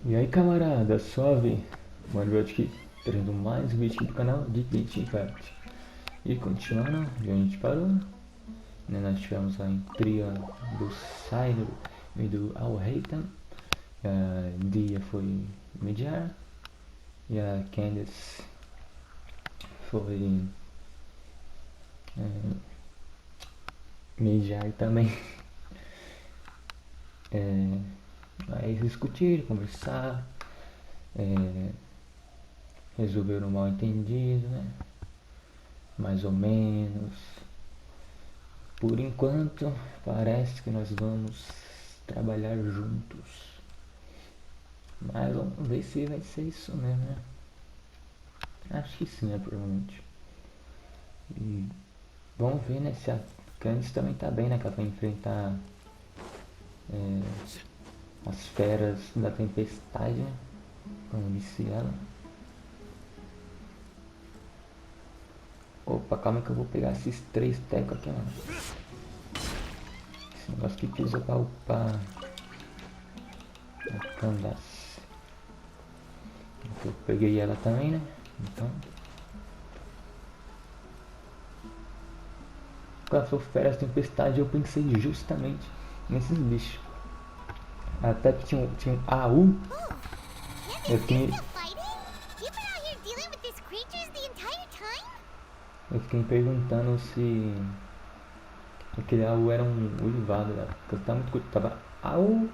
E aí camarada, suave? ManoBigodi aqui, trazendo mais um vídeo aqui do canal de Genshin Impact. E continuando de onde a gente parou, né, nós tivemos a intriga do Saino e do Alreitan. Dia foi mediar e a Candice foi mediar também. Aí discutir, conversar, resolveram o mal entendido, né? Mais ou menos. Por enquanto, parece que nós vamos trabalhar juntos. Mas vamos ver se vai ser isso mesmo, né? Acho que sim, né, provavelmente. E vamos ver, né, se a Candice também tá bem, né? Que ela vai enfrentar as feras da tempestade, né? Como disse ela. Opa, calma que eu vou pegar esses 3 tecos aqui, mano. Esse negócio que usa pra upar a Candace. Eu peguei ela também, né? Então. Quando for feras tempestade, eu pensei justamente nesses bichos. Até que tinha um AU. Eu fiquei me perguntando se aquele AU era um uivado, né? Porque eu tava muito curto, tava AU.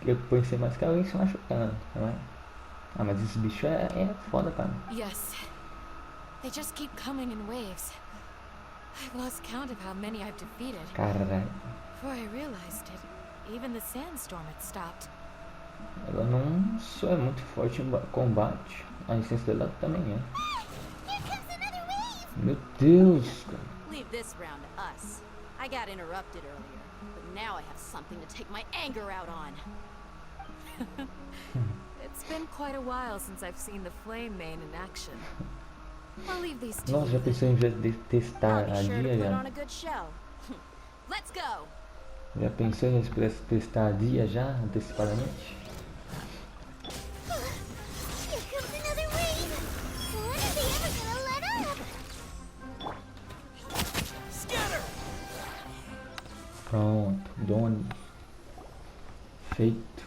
Eu pensei mais que alguém se machucando, não é? Ah, mas esse bicho é foda, cara. Yes. They just keep coming in waves. I've lost count of how many I've defeated. Caralho. Before I realized it, even the sandstorm had stopped. Ela não só é muito forte em combate, a essência dela também é. Meu Deus, cara. Leave this round to us. I got interrupted earlier, but now I have something to take my anger out on. It's been quite a while since I've seen the flame main in action. I'll leave these two. Nossa, já pensou em vez de testar a dia já? Let's go. Já pensou em testar a dia já, antecipadamente? Pronto, Doni. Feito.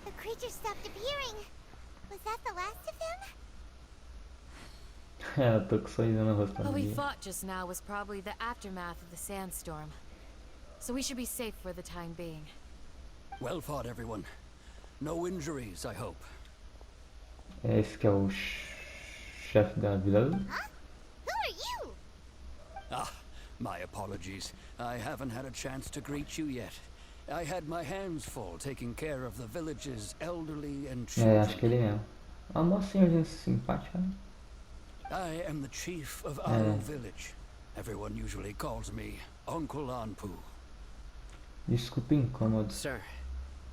The creature stopped appearing. Was that the last of them? Eu tô com sorriso no rosto. What we fought just now was probably the aftermath of the sandstorm. So we should be safe for the time being. Well fought, everyone. No injuries, I hope. Esse que é o chefe da vila. Huh? Who are you? Ah, my apologies. I haven't had a chance to greet you yet. I had my hands full taking care of the village's elderly and children. Acho que ele mesmo. Ah, uma senhorzinha simpática. I am the chief of our village. Everyone usually calls me Uncle Anpu. Desculpe incômodo. Sir,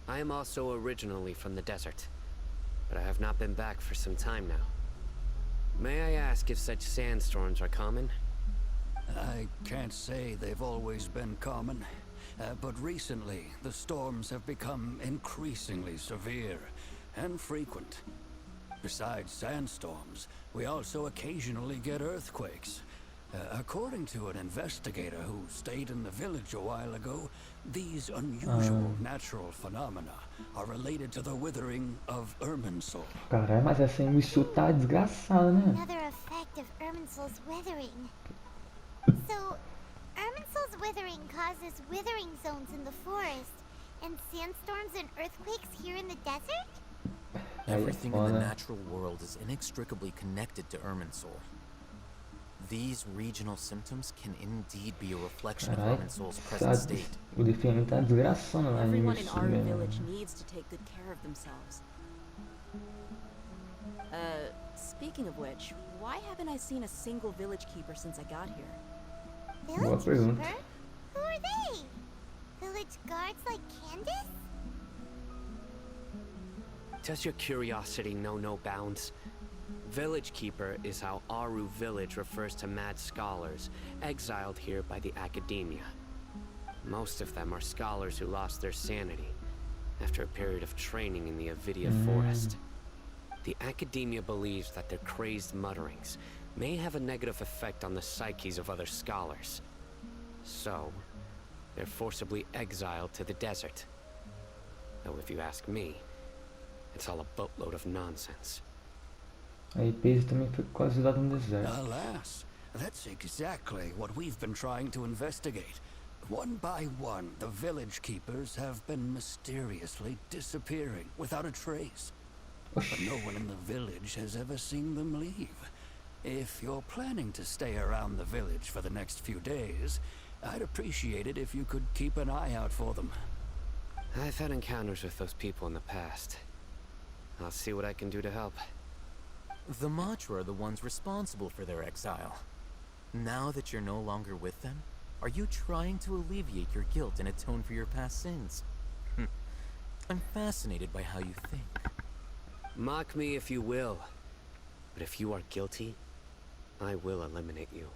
I am also originally from the desert, but I have not been back for some time now. May I ask if such sandstorms are common? I can't say they've always been common, but recently the storms have become increasingly severe and frequent. Besides sandstorms, we also occasionally get earthquakes. According to an investigator who stayed in the village a while ago, these unusual natural phenomena are related to the withering of Irminsul. Caralho, mas essa isso tá desgraçada, né? Another effect of Irminsul's withering. So, Irminsul's withering causes withering zones in the forest, and sandstorms and earthquakes here in the desert? Everything in the natural world is inextricably connected to Irminsul. These regional symptoms can indeed be a reflection of Irminsul's present state. O definimento tá desgraçando lá em Everyone in our village needs to take good care of themselves. Speaking of which, why haven't I seen a single village keeper since I got here? Village keeper? Who are they? Village guards like Candace? Does your curiosity know no bounds? Village Keeper is how Aru village refers to mad scholars exiled here by the academia. Most of them are scholars who lost their sanity, after a period of training in the Avidia forest. The academia believes that their crazed mutterings may have a negative effect on the psyches of other scholars. So, they're forcibly exiled to the desert. Though if you ask me, it's all a boatload of nonsense. Aí Paige também foi quase lá no deserto. Alas, that's exactly what we've been trying to investigate. One by one, the village keepers have been mysteriously disappearing without a trace. But no one in the village has ever seen them leave. If you're planning to stay around the village for the next few days, I'd appreciate it if you could keep an eye out for them. I've had encounters with those people in the past. I'll see what I can do to help. The Matra are the ones responsible for their exile. Now that you're no longer with them, are you trying to alleviate your guilt and atone for your past sins? I'm fascinated by how you think. Mock me if you will, but if you are guilty, I will eliminate you,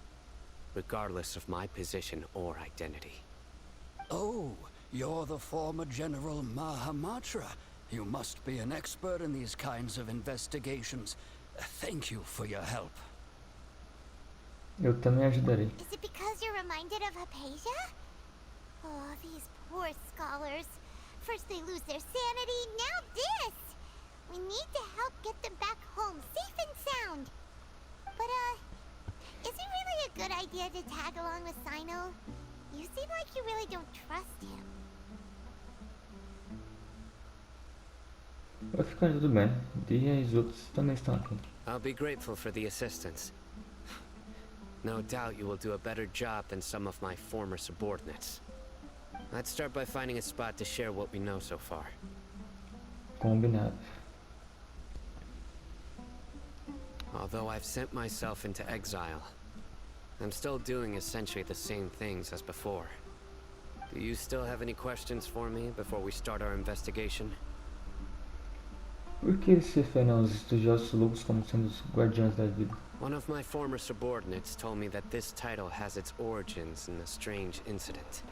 regardless of my position or identity. Oh, you're the former General Mahamatra. You must be an expert in these kinds of investigations. Thank you for your help. Eu também ajudarei. Is it because you're reminded of Hypatia? Oh, these poor scholars. First they lose their sanity, now this! We need to help get them back home, safe and sound. But, is it really a good idea to tag along with Sino? You seem like you really don't trust him. Vai ficar tudo bem. Dia e os outros também estão aqui. I'll be grateful for the assistance. No doubt you will do a better job than some of my former subordinates. Let's start by finding a spot to share what we know so far. Combinado. Although I've sent myself into exile, I'm still doing essentially the same things as before. Do you still have any questions for me before we start our investigation? Por que eles se referem aos estudiosos loucos como sendo os guardiões da vida? One of my former subordinates told me that this title has its origins in a strange incident.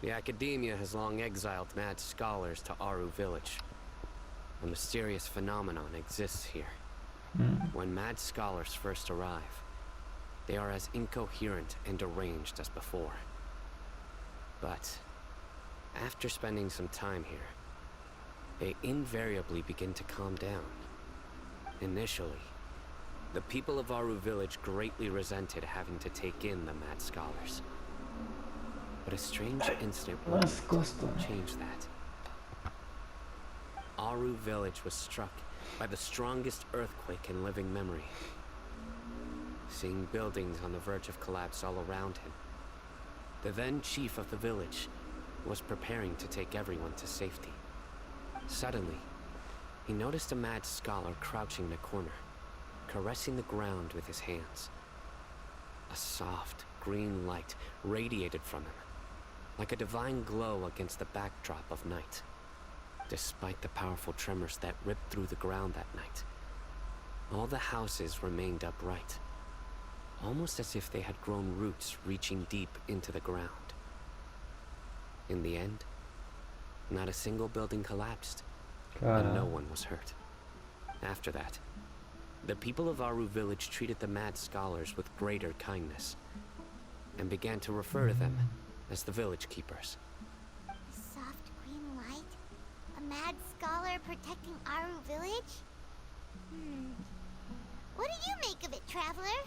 The academia has long exiled mad scholars to Aru village. A mysterious phenomenon exists here. When mad scholars first arrive, they are as incoherent and deranged as before. But after spending some time here, they invariably begin to calm down. Initially, the people of Aru village greatly resented having to take in the mad scholars. But a strange incident changed that. Aru village was struck by the strongest earthquake in living memory. Seeing buildings on the verge of collapse all around him, the then chief of the village was preparing to take everyone to safety. Suddenly, he noticed a mad scholar crouching in a corner, caressing the ground with his hands. A soft, green light radiated from him, like a divine glow against the backdrop of night. Despite the powerful tremors that ripped through the ground that night, all the houses remained upright, almost as if they had grown roots reaching deep into the ground. In the end, not a single building collapsed, and no one was hurt. After that, the people of Aru village treated the mad scholars with greater kindness, and began to refer to them as the village keepers. Soft green light? A mad scholar protecting Aru village? What do you make of it, traveler?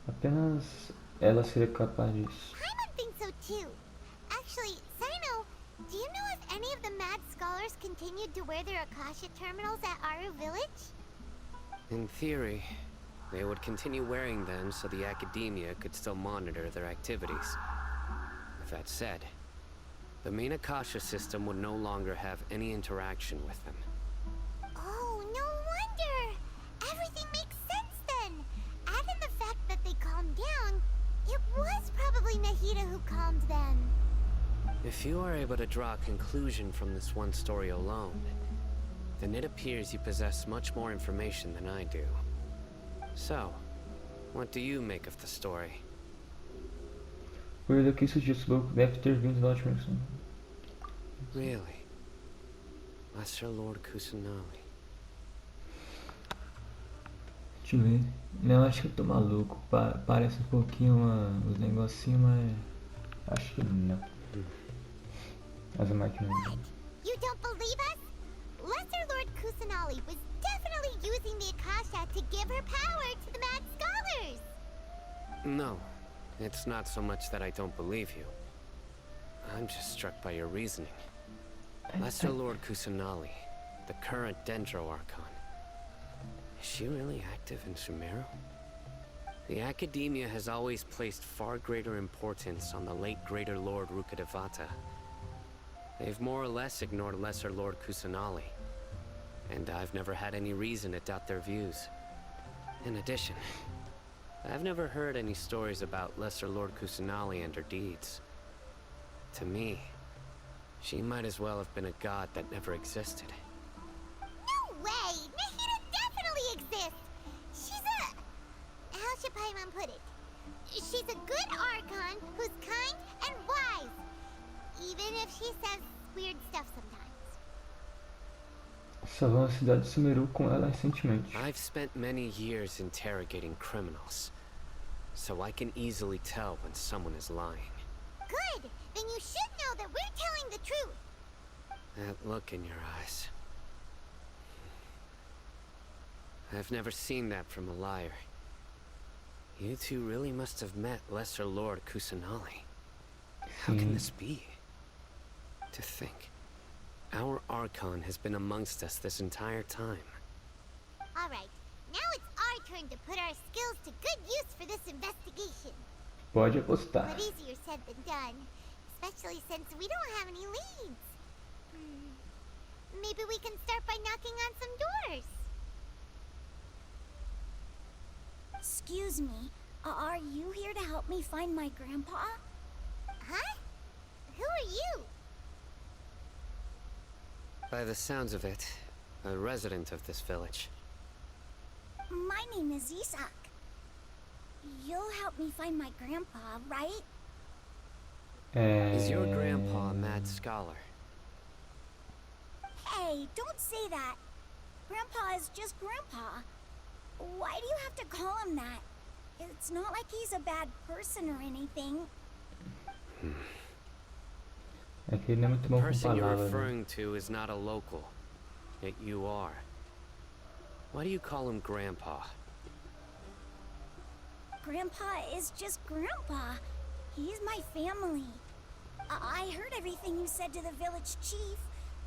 Apenas ela seria capaz disso. Paimon thinks so too. Actually, Sino, do you know if any of the mad scholars continued to wear their Akasha terminals at Aru village? In theory, they would continue wearing them so the academia could still monitor their activities. With that said, the main Akasha system would no longer have any interaction with them. Oh, no wonder! Everything makes sense then! Add in the fact that they calmed down, it was probably Nahida who calmed them. If you are able to draw a conclusion from this one story alone, then it appears you possess much more information than I do. So, what do you make of the story? Por daqui sugiro que deve ter vindo da última versão. Really? Lesser Lord Kusanali. Deixa eu ver. Não, acho que eu tô maluco. Parece um pouquinho os negocinhos, mas acho que não. As máquinas. What? You don't believe us? Lesser Lord Kusanali was definitely using the Akasha to give her power to the Mad Scholars! No, it's not so much that I don't believe you. I'm just struck by your reasoning. Lesser Lord Kusanali, the current Dendro Archon. Is she really active in Sumeru? The Academia has always placed far greater importance on the late Greater Lord Rukkhadevata. They've more or less ignored Lesser Lord Kusanali, and I've never had any reason to doubt their views. In addition, I've never heard any stories about Lesser Lord Kusanali and her deeds. To me, she might as well have been a god that never existed. No way! Nahida definitely exists! She's a... how should Paimon put it? She's a good Archon who's kind and wise. Even if she says weird stuff sometimes. Salvou a cidade de Sumeru com ela recentemente. I've spent many years interrogating criminals, so I can easily tell when someone is lying. Good! Then you should know that we're telling the truth! That look in your eyes. I've never seen that from a liar. You two really must have met Lesser Lord Kusanali. How can this be? To think, our Archon has been amongst us this entire time. Alright, now it's our turn to put our skills to good use for this investigation. Pode apostar. But easier said than done, especially since we don't have any leads. Maybe we can start by knocking on some doors. Excuse me, are you here to help me find my grandpa? Huh? Who are you? By the sounds of it, a resident of this village. My name is Isak. You'll help me find my grandpa, right? Is your grandpa a mad scholar? Hey, don't say that. Grandpa is just Grandpa. Why do you have to call him that? It's not like he's a bad person or anything. É que ele não é muito The bom com person you're palavras. Né? referring to is not a local, yet you are. Why do you call him Grandpa? Grandpa is just Grandpa. He's my family. I heard everything you said to the village chief.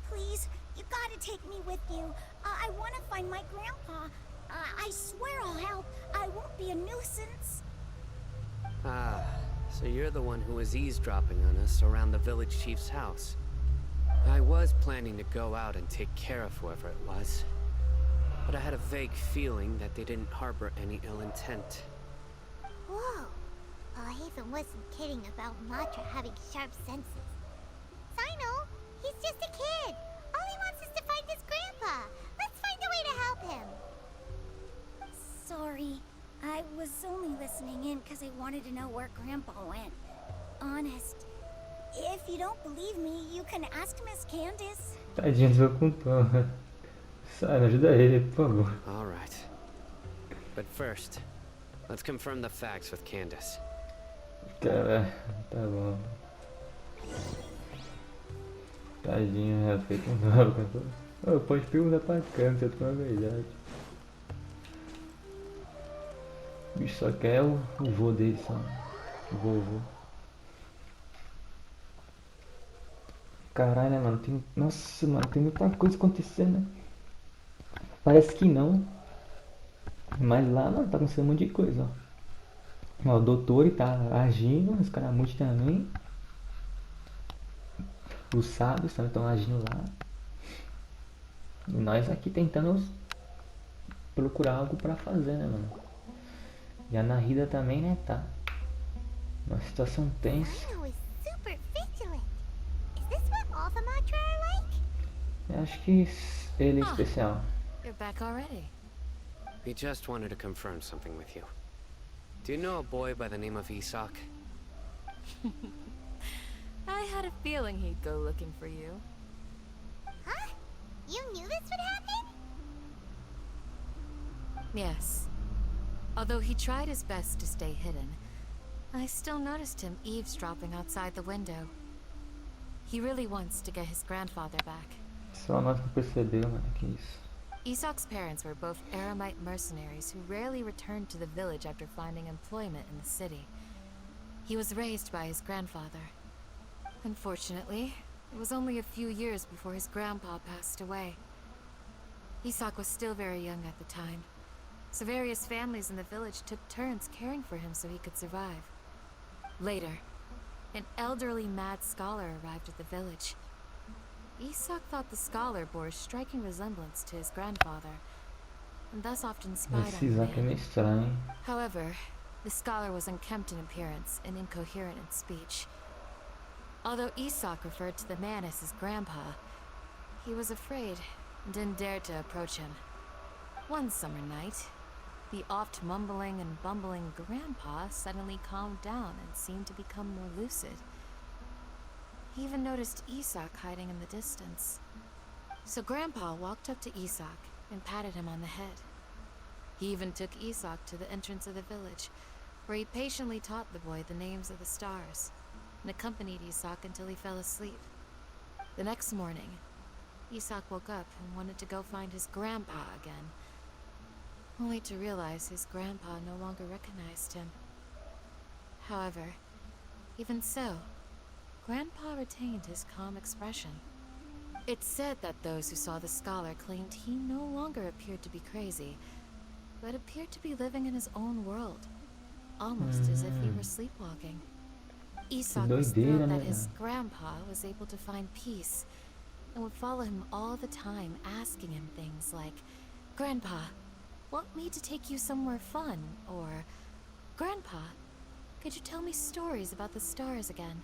Please, you gotta take me with you. I want to find my grandpa. I swear I'll help. I won't be a nuisance. Ah, so you're the one who was eavesdropping on us around the village chief's house. I was planning to go out and take care of whoever it was, but I had a vague feeling that they didn't harbor any ill intent. Whoa. Haven wasn't kidding about Matra having sharp senses. Sino, he's just a kid. All he wants is to find his grandpa. Let's find a way to help him. Sorry. I was only listening in because I wanted to know where Grandpa went. Honest. If you don't believe me, you can ask Miss Candace. Tadinho, desocupou. Sai, ajuda ele, por favor. All right. But first, let's confirm the facts with Candace. Cara, tá bom. Tadinho, já feito um novo. Oh, pode perguntar pra Candace, é uma verdade. O bicho só quer o vô dele, só. O vovô. Caralho, né, mano? Tem... Nossa, mano, tem muita coisa acontecendo, né? Parece que não. Mas lá, mano, tá acontecendo um monte de coisa, ó. Ó, o doutor tá agindo, os caramutes também. Os sábios também estão agindo lá. E nós aqui tentando procurar algo pra fazer, né, mano? E a Nahida também, né, tá? Uma situação tensa. Sino is super vigilant. Is this what all the Matra are like? Eu acho que ele é especial. You're back already. We just wanted to confirm something with you. Do you know a boy by the name of Isak? I had a feeling he'd go looking for you. Huh? You knew this would happen? Yes. Although he tried his best to stay hidden, I still noticed him eavesdropping outside the window. He really wants to get his grandfather back. Só nós não percebeu, mano, que isso. Isak's parents were both Aramite mercenaries who rarely returned to the village after finding employment in the city. He was raised by his grandfather. Unfortunately, it was only a few years before his grandpa passed away. Isak was still very young at the time, so various families in the village took turns caring for him so he could survive. Later, an elderly mad scholar arrived at the village. Isak thought the scholar bore a striking resemblance to his grandfather, and thus often spied Esse on the Isaac é man. meio estranho, hein? However, the scholar was unkempt in appearance and incoherent in speech. Although Isak referred to the man as his grandpa, he was afraid and didn't dare to approach him. One summer night, the oft mumbling and bumbling grandpa suddenly calmed down and seemed to become more lucid. He even noticed Isak hiding in the distance. So Grandpa walked up to Isak and patted him on the head. He even took Isak to the entrance of the village, where he patiently taught the boy the names of the stars, and accompanied Isak until he fell asleep. The next morning, Isak woke up and wanted to go find his grandpa again, only to realize his grandpa no longer recognized him. However, even so, Grandpa retained his calm expression. It's said that those who saw the scholar claimed he no longer appeared to be crazy, but appeared to be living in his own world, almost as if he were sleepwalking. Isak was doideira, thrilled né? that his grandpa was able to find peace, and would follow him all the time, asking him things like, "Grandpa, want me to take you somewhere fun?" Or, "Grandpa, could you tell me stories about the stars again?"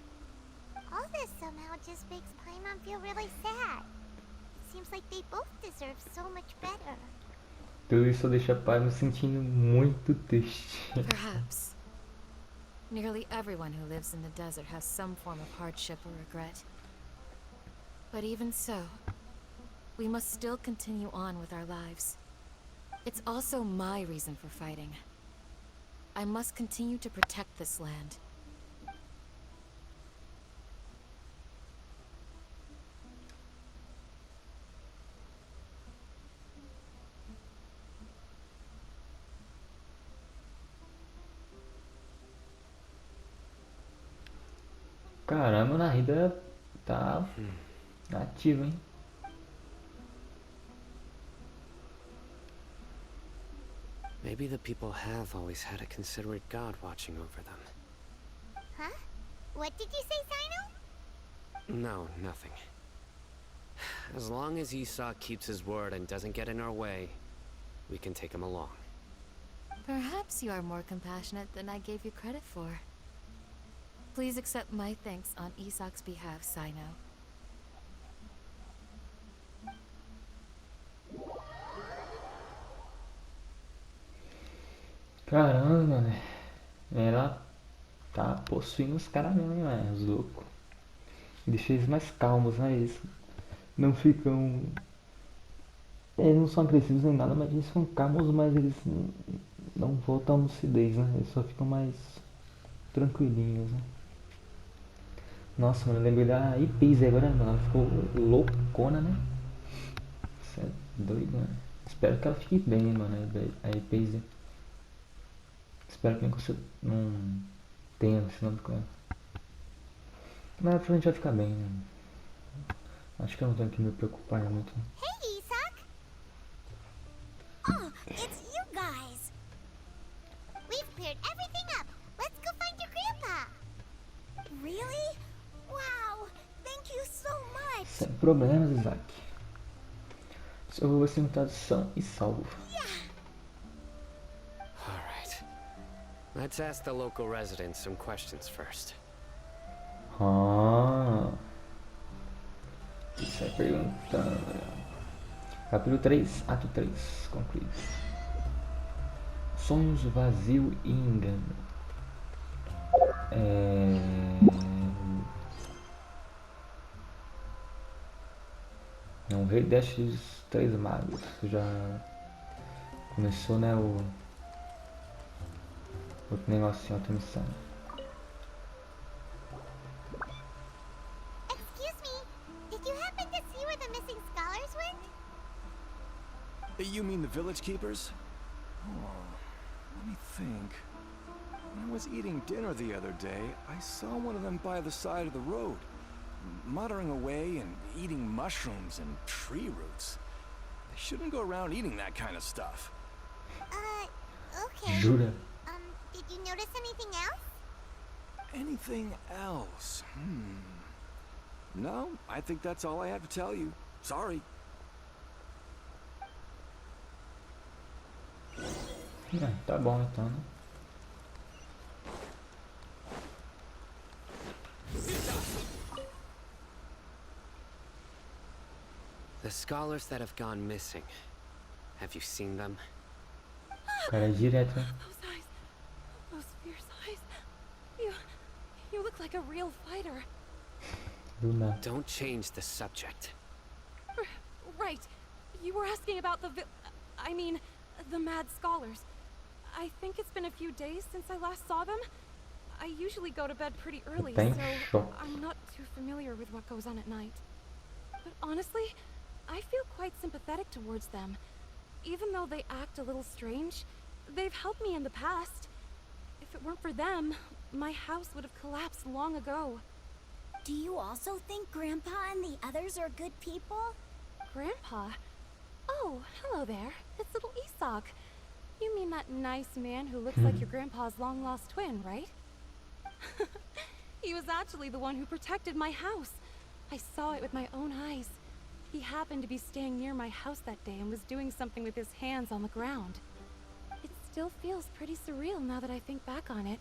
All this somehow just makes Paimon feel really sad. It seems like they both deserve so much better. Tudo isso deixa pai me sentindo muito triste. Perhaps. Nearly everyone who lives in the desert has some form of hardship or regret. But even so, we must still continue on with our lives. It's also my reason for fighting. I must continue to protect this land. Caramba, na Narida tá ativo, hein? Maybe the people have always had a considerate god watching over them. Huh? What did you say, Sino? No, nothing. As long as Isak keeps his word and doesn't get in our way, we can take him along. Perhaps you are more compassionate than I gave you credit for. Please accept my thanks on Isak's behalf, Sino. Caramba, né? Ela tá possuindo os caras mesmo, hein, mano? Os loucos. Deixa eles mais calmos, né? Eles não ficam. Eles não são agressivos nem nada, mas eles são calmos, mas eles não voltam à lucidez, né? Eles só ficam mais tranquilinhos, né? Nossa, mano, eu lembrei da Ipize agora, mano. Ela ficou loucona, né? Isso é doido, mano. Espero que ela fique bem, mano, a Ipize. Espero que não tenha esse nome com ela. Mas a gente vai ficar bem, né? Acho que eu não tenho que me preocupar muito. Hey, Isak! Oh, it's you guys! We've cleared everything up. Let's go find your grandpa. Really? Wow! Thank you so much! Sem problemas, Isaac. Seu avô vai ser encontrado são e salvo. Alright. Let's ask the local residents some questions first. Ah. Isso aí perguntando. Capítulo 3, ato 3, concluído. Sonhos, vazio e engano. É um rei destes três magos. Já começou, né, o outro negocinho, outra missão. Excuse me, did you happen to see where the missing scholars went? You mean the village keepers? Oh, let me think. When I was eating dinner the other day, I saw one of them by the side of the road, muttering away and eating mushrooms and tree roots. They shouldn't go around eating that kind of stuff. Okay. Jura? Did you notice anything else? Anything else? No, I think that's all I have to tell you. Sorry. Tá bom então, né? The scholars that have gone missing. Have you seen them? O cara é direto, né? Those eyes. Those fierce eyes. You look like a real fighter. Do nada. Don't change the subject. Right. You were asking about the mad scholars. I think it's been a few days since I last saw them. I usually go to bed pretty early, Tá em so choque. I'm not too familiar with what goes on at night. But honestly, I feel quite sympathetic towards them. Even though they act a little strange, they've helped me in the past. If it weren't for them, my house would have collapsed long ago. Do you also think Grandpa and the others are good people? Grandpa? Oh, hello there. It's little Isak. You mean that nice man who looks like your grandpa's long-lost twin, right? He was actually the one who protected my house. I saw it with my own eyes. He happened to be staying near my house that day and was doing something with his hands on the ground. It still feels pretty surreal now that I think back on it.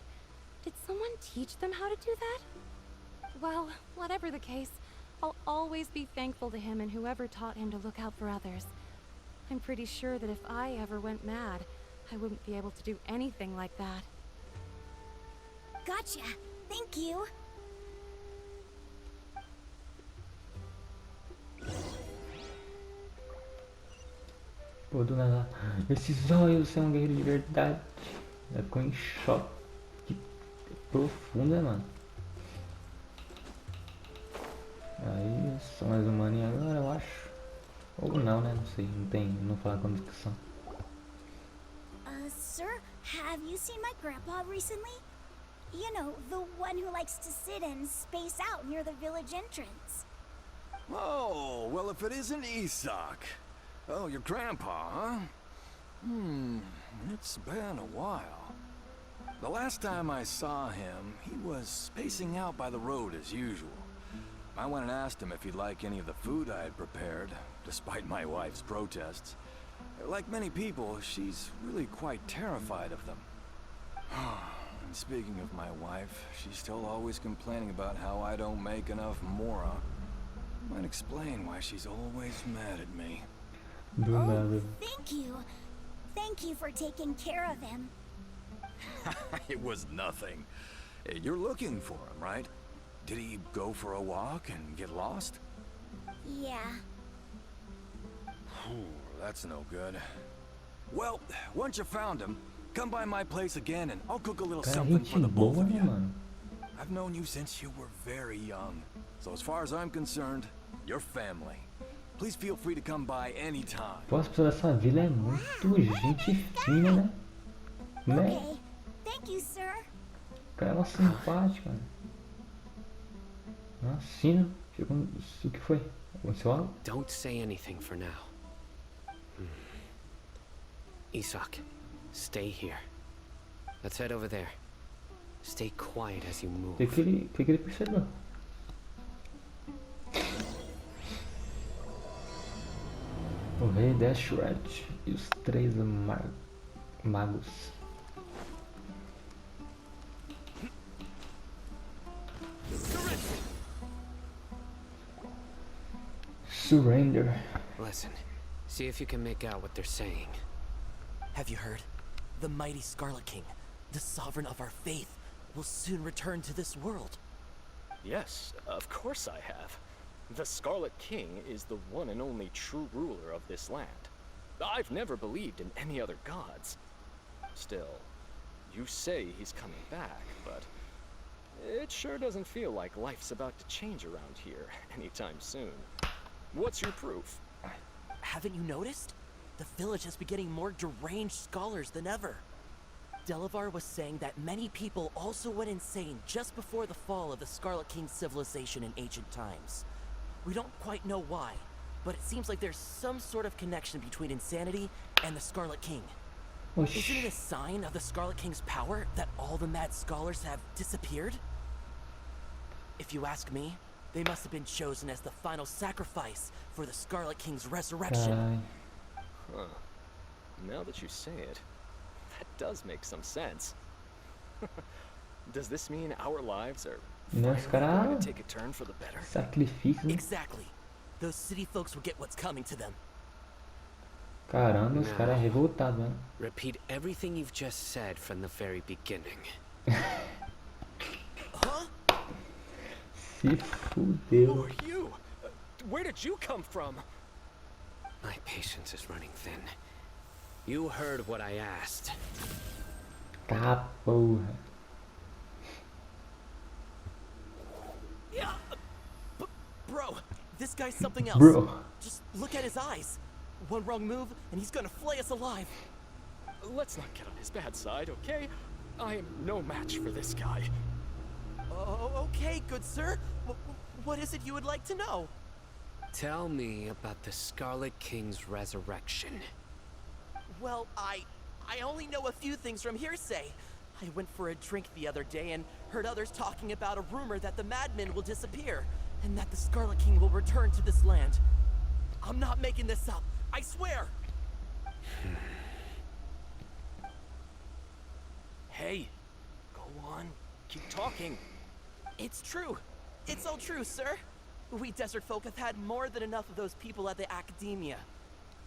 Did someone teach them how to do that? Well, whatever the case, I'll always be thankful to him and whoever taught him to look out for others. I'm pretty sure that if I ever went mad, I wouldn't be able to do anything like that. Gotcha. Thank you. Pô, do nada. Esses olhos, você é um guerreiro de verdade. Ela ficou em choque profundo, né, mano? Aí, são mais humanos agora, eu acho. Ou não, né? Não sei, não fala com a descrição. Sir, have you seen my grandpa recently? You know, the one who likes to sit and space out near the village entrance. Oh, well, if it isn't Isak. Oh, your grandpa, huh? It's been a while. The last time I saw him, he was spacing out by the road as usual. I went and asked him if he'd like any of the food I had prepared, despite my wife's protests. Like many people, she's really quite terrified of them. And speaking of my wife, she's still always complaining about how I don't make enough mora. Might explain why she's always mad at me. Do nada. Thank you. Thank you for taking care of him. It was nothing. You're looking for him, right? Did he go for a walk and get lost? Yeah. That's no good. Well, once you found him, come by my place again and I'll cook a little Cara, something gente for the both boa, of né, you. mano? I've known you since you were very young. So as far as I'm concerned, you're family. Please feel free to come by anytime. Pô, as pessoas dessa vila é muito gente fina, né? Né? Okay. Thank you, sir. O cara é uma simpática, né? Nossa, fina. O que foi? Aconteceu algo? Don't say anything for now. Isak, stay here. Let's head over there. Stay quiet as you move. O que ele percebeu? O rei Dashrat e os três magos. Surrender. Listen, see if you can make out what they're saying. Have you heard? The mighty Scarlet King, the sovereign of our faith, will soon return to this world. Yes, of course I have. The Scarlet King is the one and only true ruler of this land. I've never believed in any other gods. Still, you say he's coming back, but it sure doesn't feel like life's about to change around here anytime soon. What's your proof? Haven't you noticed? The village has been getting more deranged scholars than ever. Delavar was saying that many people also went insane just before the fall of the Scarlet King civilization in ancient times. We don't quite know why, but it seems like there's some sort of connection between insanity and the Scarlet King. Isn't it a sign of the Scarlet King's power that all the mad scholars have disappeared? If you ask me, they must have been chosen as the final sacrifice for the Scarlet King's resurrection. Huh. Now that you say it, that does make some sense. Does this mean our lives are going to take a turn for the better? Sacrifício. Exactly. Those city folks will get what's coming to them. Caramba, os caras revoltados, mano. Repeat everything you've just said from the very beginning. Huh? Se fudeu. Who are you? Where did you come from? My patience is running thin. You heard what I asked. Tá, porra. Yeah. Bro, this guy's something else. Bro. Just look at his eyes. One wrong move, and he's gonna flay us alive. Let's not get on his bad side, okay? I am no match for this guy. Oh, okay, good sir. What is it you would like to know? Tell me about the Scarlet King's resurrection. Well, I only know a few things from hearsay. I went for a drink the other day and heard others talking about a rumor that the madmen will disappear and that the Scarlet King will return to this land. I'm not making this up. I swear. Hey, go on. Keep talking. It's true. It's all true, sir. We desert folk have had more than enough of those people at the academia.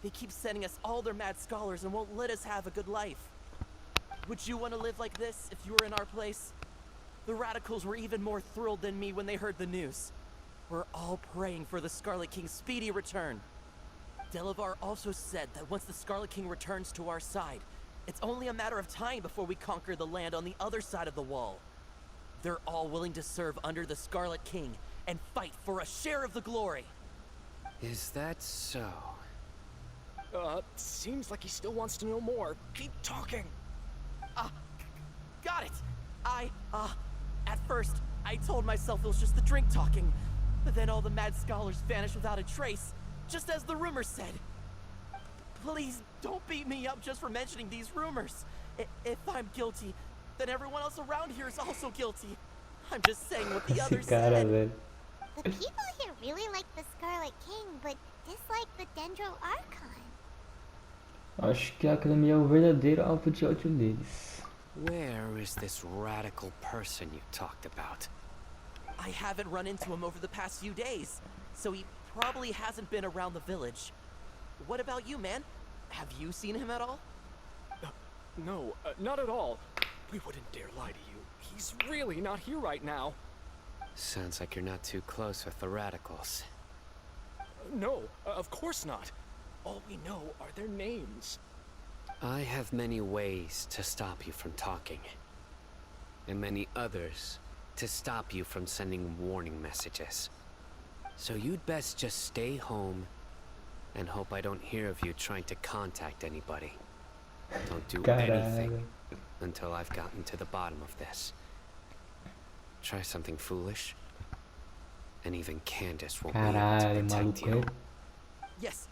They keep sending us all their mad scholars and won't let us have a good life. Would you want to live like this if you were in our place? The radicals were even more thrilled than me when they heard the news. We're all praying for the Scarlet King's speedy return. Delavar also said that once the Scarlet King returns to our side, it's only a matter of time before we conquer the land on the other side of the wall. They're all willing to serve under the Scarlet King and fight for a share of the glory. Is that so? Seems like he still wants to know more. Keep talking. Got it. At first, I told myself it was just the drink talking, but then all the mad scholars vanished without a trace, just as the rumors said. Please don't beat me up just for mentioning these rumors. If I'm guilty, then everyone else around here is also guilty. I'm just saying what the others said. Velho. The people here really like the Scarlet King, but dislike the Dendro Archon. Acho que aquele é o verdadeiro alvo de ódio deles. Where is this radical person you talked about? I haven't run into him over the past few days, so he probably hasn't been around the village. What about you, man? Have you seen him at all? No, not at all. We wouldn't dare lie to you. He's really not here right now. Sounds like you're not too close with the radicals. No, of course not. All we know are their names. I have many ways to stop you from talking. And many others to stop you from sending warning messages. So you'd best just stay home and hope I don't hear of you trying to contact anybody. Don't do anything until I've gotten to the bottom of this. Try something foolish, and even Candace won't be able to protect you. Yes,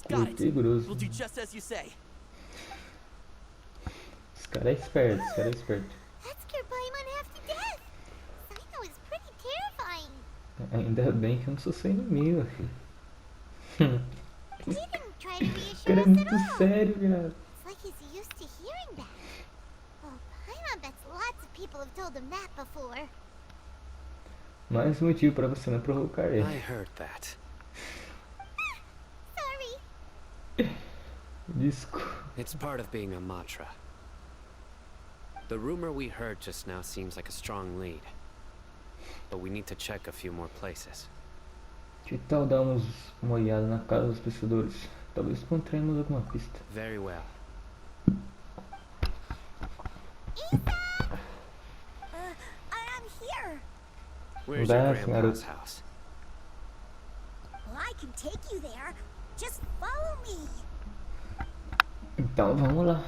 got it. We'll do just as you say. Esse cara é esperto, esse cara é esperto. That scared Paimon half to death. Sino is pretty terrifying. Ainda bem que eu não sou seu inimigo. He didn't try to Esse cara é reassure us muito at all. sério, cara. It's like he's used to hearing that. Oh, Paimon bets lots of people have told him that before. Mais um motivo para você não provocar ele. I heard that. Sorry. Desculpa. It's part of being a Matra. The rumor we heard just now seems like a strong lead. But we need to check a few more places. Que tal darmos uma olhada na casa dos pescadores? Talvez encontremos alguma pista. Very well. I'm here. Where's your That's grandpa's not house? Well, I can take you there. Just follow me. Então vamos lá.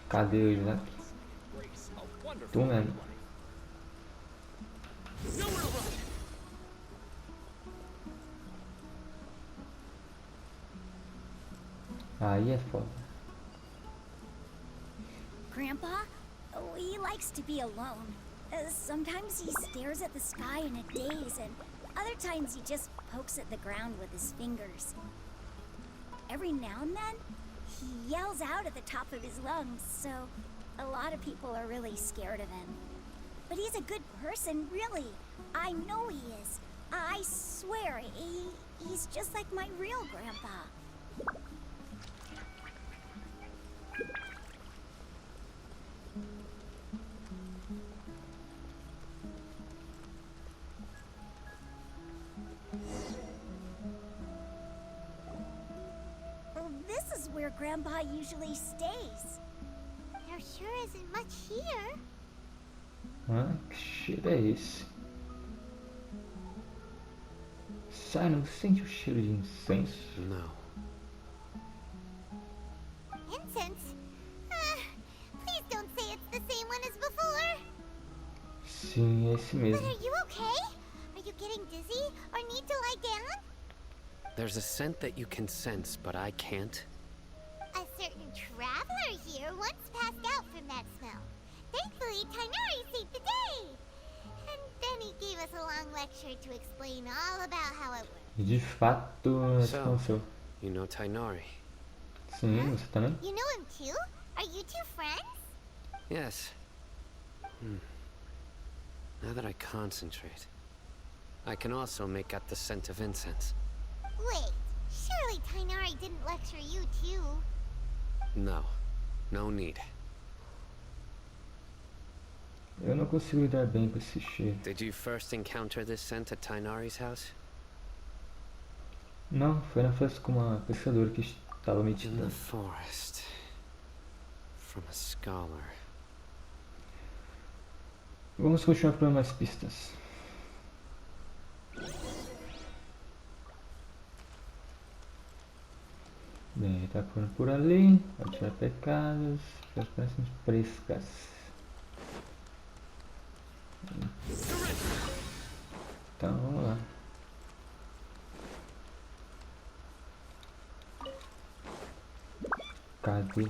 Cadê o Isaac? Embrace a wonderful Tu mesmo. life. Nowhere to run. Aí é foda. Grandpa? Oh, he likes to be alone. Sometimes he stares at the sky in a daze, and other times he just pokes at the ground with his fingers. Every now and then, he yells out at the top of his lungs, so a lot of people are really scared of him. But he's a good person, really. I know he is. I swear, he's just like my real grandpa. This is where Grandpa usually stays. There sure isn't much here. Ah, que cheiro é esse? Sai, não sente o cheiro de incenso? No. Incense? Please don't say it's the same one as before. Sim, é esse But mesmo. are you okay? Are you getting dizzy or need to lie down? There's a scent that you can sense, but I can't. A certain traveler here once passed out from that smell. Thankfully, Tainari saved the day. And then he gave us a long lecture to explain all about how it works. E de fato, esse So, aconteceu. you know Tainari? Sim, você também? You know him too? Are you two friends? Yes. Now that I concentrate, I can also make out the scent of incense. Wait, surely Tainari didn't lecture you too. No. No need. Eu não consigo lidar bem com esse cheiro. Did you first encounter this scent at Tainari's house? Não, foi na festa com uma pescadora que estava In the meditando. forest. From a scholar. Vamos continuar por mais pistas. Bem, tá por ali, atirar pecados, as parecem frescas. Então vamos lá. Cadê?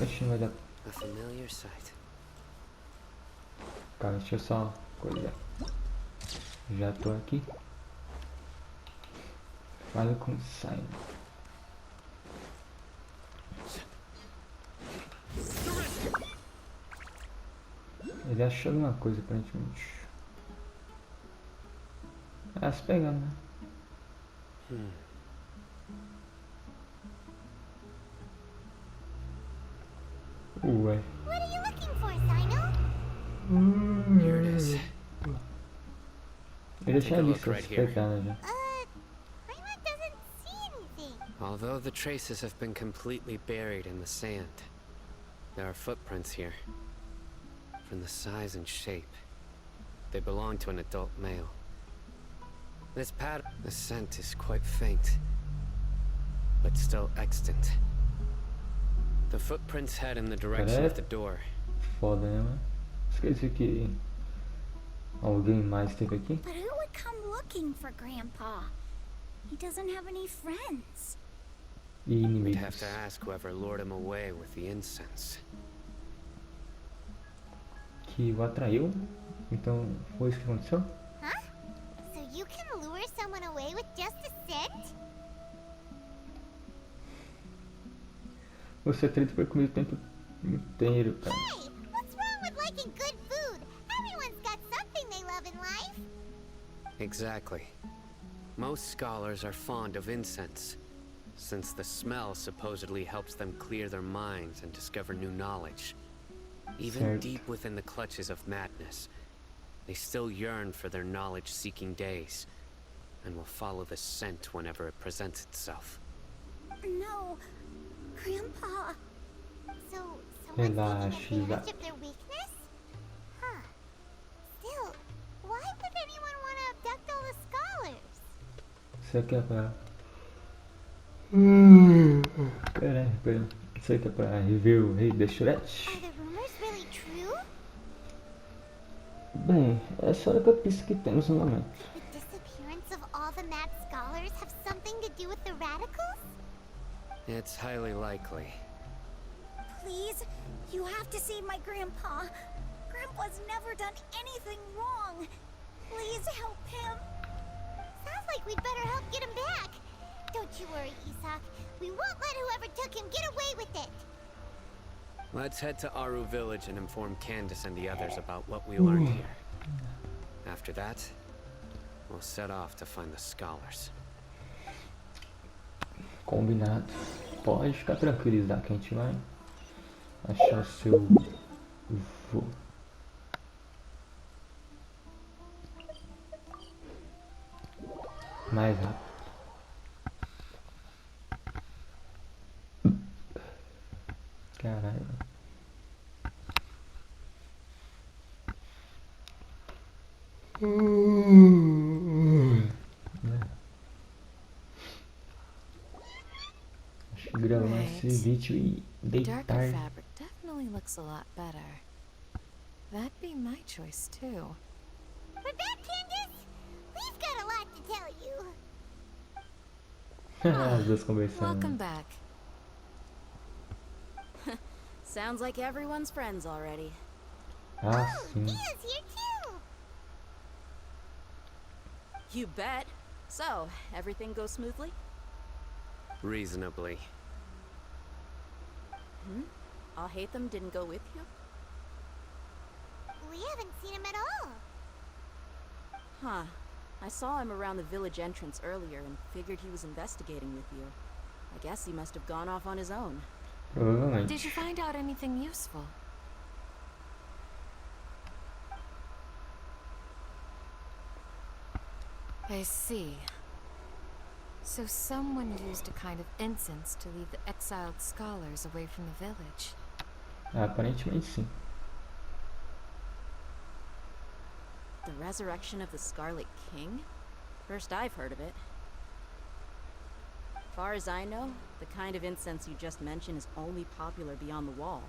Oxe, não vai dar. A familiar sight. Cara, deixa eu só coisa. Já tô aqui. Fala com o Simon. Ele achou alguma coisa aparentemente. Ah, se pegando, né? Ué. What are you looking for, Sino? Here it is. Eu já Take tinha a look visto right essa here. pegada já. Paimon doesn't see anything. Although the traces have been completely buried in the sand, there are footprints here. From the size and shape, they belong to an adult male. This pattern, the scent is quite faint, but still extant. The footprints head in the direction of the door. Foda, né, mano? Esqueci que alguém mais esteve aqui. But who would come looking for Grandpa? He doesn't have any friends. E We'd inimigos. have to ask whoever lured him away with the incense. Que o atraiu. Então foi isso que aconteceu? Huh? So you can lure someone away with just a scent? Você acredita que foi comigo o tempo inteiro, cara. Hey, what's wrong with liking good food? Everyone's got something they love in life. Exactly. Most scholars are fond of incense, since the smell supposedly helps them clear their minds and discover new knowledge. Even Certo. deep within the clutches of madness, They still yearn for their knowledge-seeking days, and will follow the scent whenever it presents itself. No, Grandpa. So someone's Relaxa, taking advantage Isaac. of their weakness? Huh. Still, why would anyone want to abduct all the scholars? Isso aqui é pra... Peraí. Isso aqui é pra rever o rei da Shrek. Are the rumors really true? Bem, essa é a única pista que temos no momento. Could the disappearance of all the mad scholars have something to do with the radicals? It's highly likely. Please, you have to save my grandpa. Grandpa's never done anything wrong. Please help him. Sounds like we'd better help get him back. Don't you worry, Isak. We won't let whoever took him get away with it. Let's head to Aru Village and inform Candace and the others about what we learned here. After that, we'll set off to find the scholars. Combinado. Pode ficar tranquilo, Isaac, que a gente vai achar o seu vô. Mais rápido. Caralho. Acho que gravar esse vídeo e Darker deitar. fabric definitely looks a lot better. That'd be my choice too. We're back, Candace. We've got a lot to tell you. As duas conversando. Welcome back. Sounds like everyone's friends already. Ah, sim. Mia's here too. You bet. So, everything goes smoothly? Reasonably. Alhaitham didn't go with you? We haven't seen him at all. Huh. I saw him around the village entrance earlier and figured he was investigating with you. I guess he must have gone off on his own. Provavelmente. Did you find out anything useful? I see. So someone used a kind of incense to lead the exiled scholars away from the village. Aparentemente sim. The resurrection of the Scarlet King? First I've heard of it. Far as I know, the kind of incense you just mentioned is only popular beyond the wall.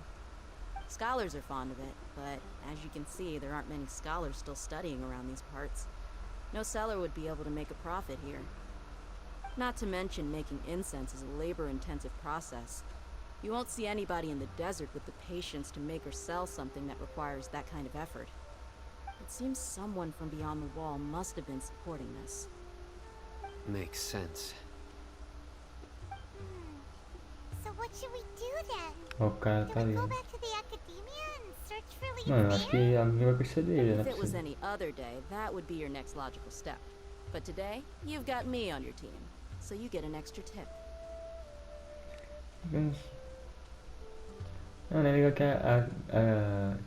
Scholars are fond of it, but as you can see, there aren't many scholars still studying around these parts. No seller would be able to make a profit here. Not to mention making incense is a labor-intensive process. You won't see anybody in the desert with the patience to make or sell something that requires that kind of effort. It seems someone from beyond the wall must have been supporting this. Makes sense. So what should we do then? O cara tá Do we ali. go back to the academia and search for leads Mano, acho there? que a minha vai perceber ele, né? If it was any other day, that would be your next logical step. But today, you've got me on your team, so you get an extra tip. Não, é legal que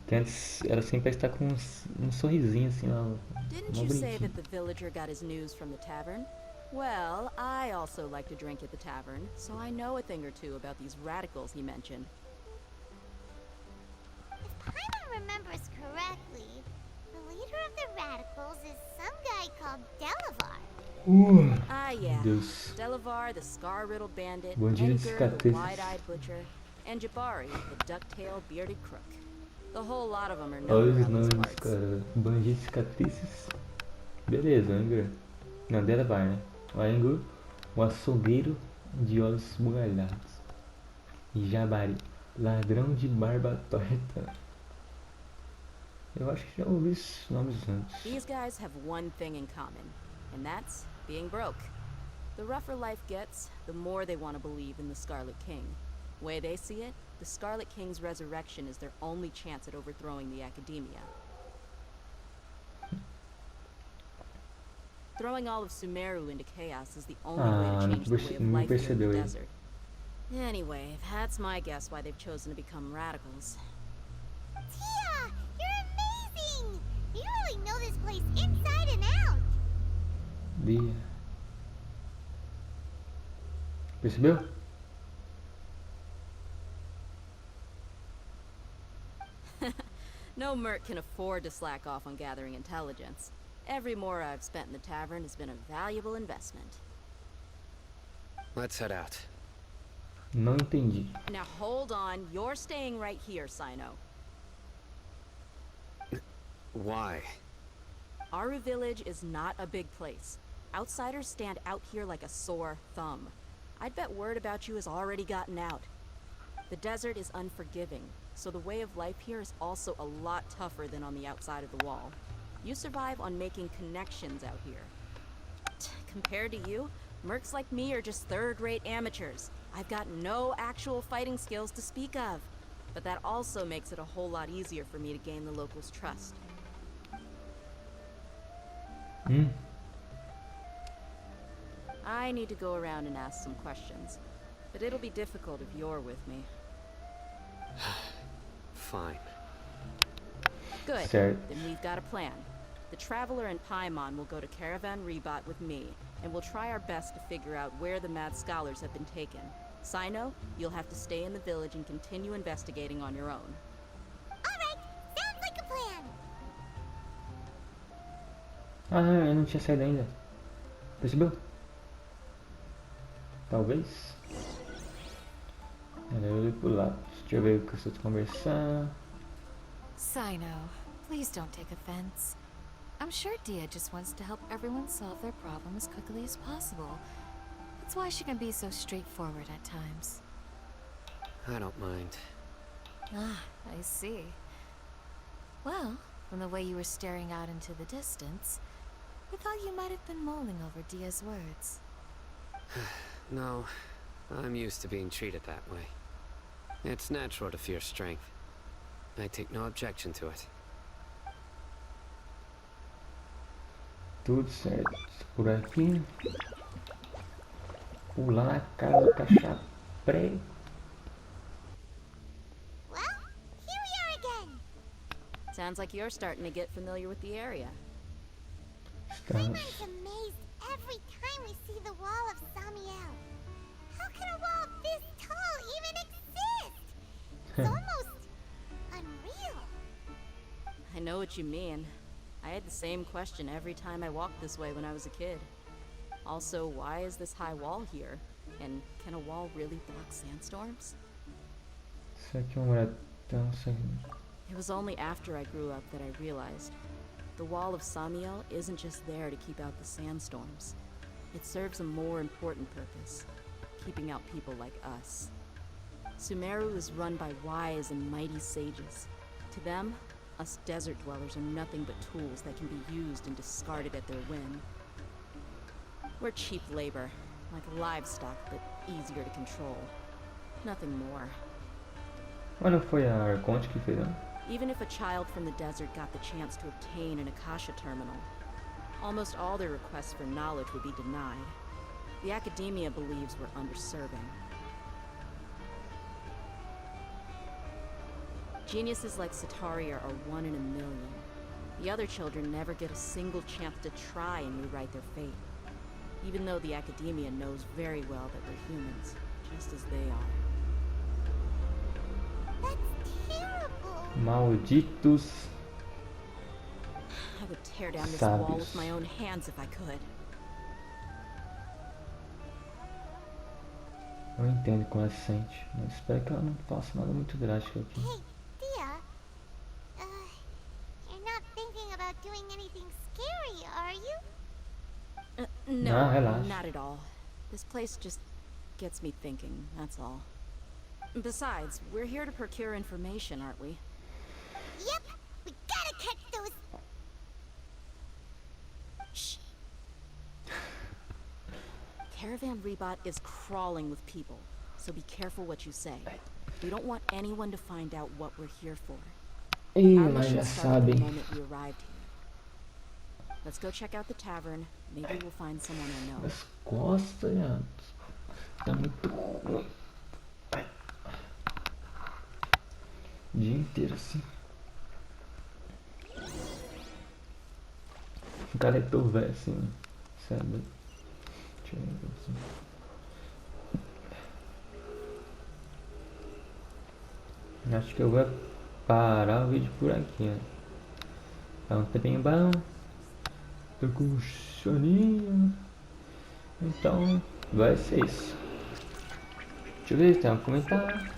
que antes ela sempre está com um sorrisinho assim, Didn't you say that the villager got his news from the tavern? Well, I also like to drink at the tavern, so I know a thing or two about these radicals he mentioned. If Paimon remembers correctly, the leader of the radicals is some guy called Delavar. Ah, yeah. Deus. Delavar, the scar-riddled bandit, Bandido de Edgar, the cicatrizes. wide-eyed butcher, and Jabari, the duck-tailed bearded crook. The whole lot of them are Olha known os around these nomes, parts. cara. Bandido de cicatrizes. Beleza, Angra. Não, dela vai, né? O Angra, o açougueiro de olhos esbugalhados. E Jabari, ladrão de barba torta. Eu acho que já ouvi esses nomes antes. These guys have one thing in common, and that's being broke. The rougher life gets, the more they want to believe in the Scarlet King. Way they see it, the Scarlet King's resurrection is their only chance at overthrowing the academia. Throwing all of Sumeru into chaos is the only way to change the way of life here in the desert. Anyway, that's my guess why they've chosen to become radicals. Tia, you're amazing! You really know this place inside and out. Dia. Percebeu? No merc can afford to slack off on gathering intelligence. Every mora I've spent in the tavern has been a valuable investment. Let's head out. Não entendi. Now hold on, you're staying right here, Sino. Why? Aru village is not a big place. Outsiders stand out here like a sore thumb. I'd bet word about you has already gotten out. The desert is unforgiving, so the way of life here is also a lot tougher than on the outside of the wall. You survive on making connections out here. Compared to you, mercs like me are just third-rate amateurs. I've got no actual fighting skills to speak of, but that also makes it a whole lot easier for me to gain the locals' trust. I need to go around and ask some questions, but it'll be difficult if you're with me. Fine. Good. Certo. Then we've got a plan. The Traveler and Paimon will go to Caravan Rebot with me, and we'll try our best to figure out where the mad scholars have been taken. Sino, you'll have to stay in the village and continue investigating on your own. Alright, sounds like a plan. Ah, não, eu não tinha saído ainda. Percebeu? Talvez. Eu ir pro lado. Deixa eu ver o que eu estou conversando. Sino, please don't take offense. I'm sure Dia just wants to help everyone solve their problem as quickly as possible. That's why she can be so straightforward at times. I don't mind. Ah, I see. Well, from the way you were staring out into the distance, I thought you might have been mulling over Dia's words. No, I'm used to being treated that way. It's natural to fear strength. I take no objection to it. Tudo certo. Por aqui. Pular na casa do cachapré. Well, here we are again. Sounds like you're starting to get familiar with the area. Estamos. Simon's amazed every time we see the wall of Samiel. How can a wall this tall even exist? It's almost unreal. I know what you mean. I had the same question every time I walked this way when I was a kid. Also, why is this high wall here? And can a wall really block sandstorms? Isso aqui é uma mulher tão sem. It was only after I grew up that I realized the wall of Samiel isn't just there to keep out the sandstorms. It serves a more important purpose, keeping out people like us. Sumeru is run by wise and mighty sages. To them, us desert dwellers are nothing but tools that can be used and discarded at their whim. We're cheap labor, like livestock, but easier to control. Nothing more. Mas não foi a Arconte que fez, não? Even if a child from the desert got the chance to obtain an Akasha terminal, almost all their requests for knowledge would be denied. The academia believes we're underserving. Geniuses like Sataria are 1 in a million. The other children never get a single chance to try and rewrite their fate, even though the academia knows very well that we're humans, just as they are. That's terrible. Malditos. I would tear down this Sábios. wall with my own hands if I could. Eu entendo como ela se sente, mas espero que ela não faça nada muito drástico aqui. Hey, Dia. You're not thinking about doing anything scary, are you? No, Nah, relax. not at all. This place just gets me thinking, that's all. Besides, we're here to procure information, aren't we? Yep, we gotta catch those. Shh. Caravan Rebot is crawling with people, so be careful what you say. We don't want anyone to find out what we're here for. Ih, Our mas mission já started the sabem. moment we arrived here. Let's go check out the tavern. Maybe we'll find someone I know. As costas, já. Tá muito ruim. Ai. O dia inteiro assim. Um cara é hoyoverse, assim, sabe? Deixa eu ver assim. Acho que eu vou parar o vídeo por aqui, né? Tá um tempinho bom. Tô com soninho. Então, vai ser isso. Deixa eu ver se tem um comentário.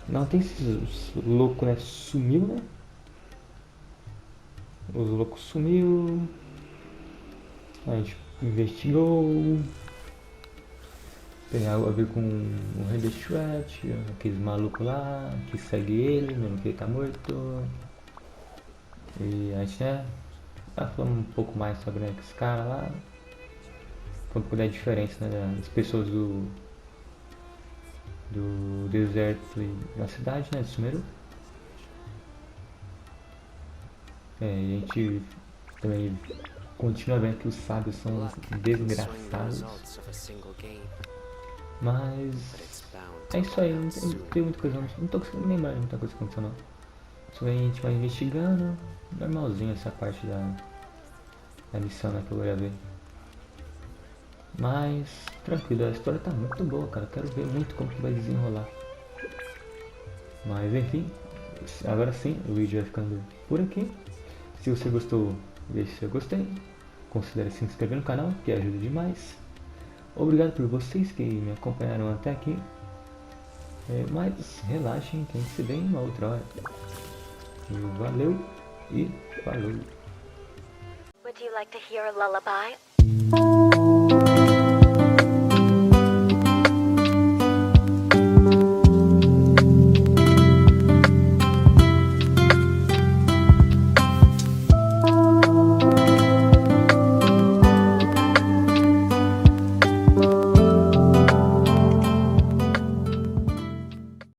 Não, tem esses loucos, né? Sumiu, né? Os loucos sumiu. A gente investigou. Tem algo a ver com o rei da Strat, aqueles malucos lá que segue ele, mesmo que ele tá morto. E a gente, né? Tá falando um pouco mais sobre, né, esse cara lá. Foi um pouco da diferença, né? Das pessoas do deserto e da cidade, né? De Sumeru. É, e a gente também continua vendo que os sábios são Luck can swing the desgraçados. results of a single game, Mas but it's bound é to isso aí, run não out tem, soon. tem muita coisa, não tô conseguindo lembrar de muita coisa que aconteceu não. Só a gente vai investigando, normalzinho essa parte da missão, né, que eu vou ver. Mas tranquilo, a história tá muito boa, cara, quero ver muito como que vai desenrolar. Mas enfim, agora sim, o vídeo vai ficando por aqui. Se você gostou, deixe seu gostei. Considere se inscrever no canal, que ajuda demais. Obrigado por vocês que me acompanharam até aqui. Mas relaxem, que a gente se vê em uma outra hora. Valeu e falou. Would you like to hear a lullaby?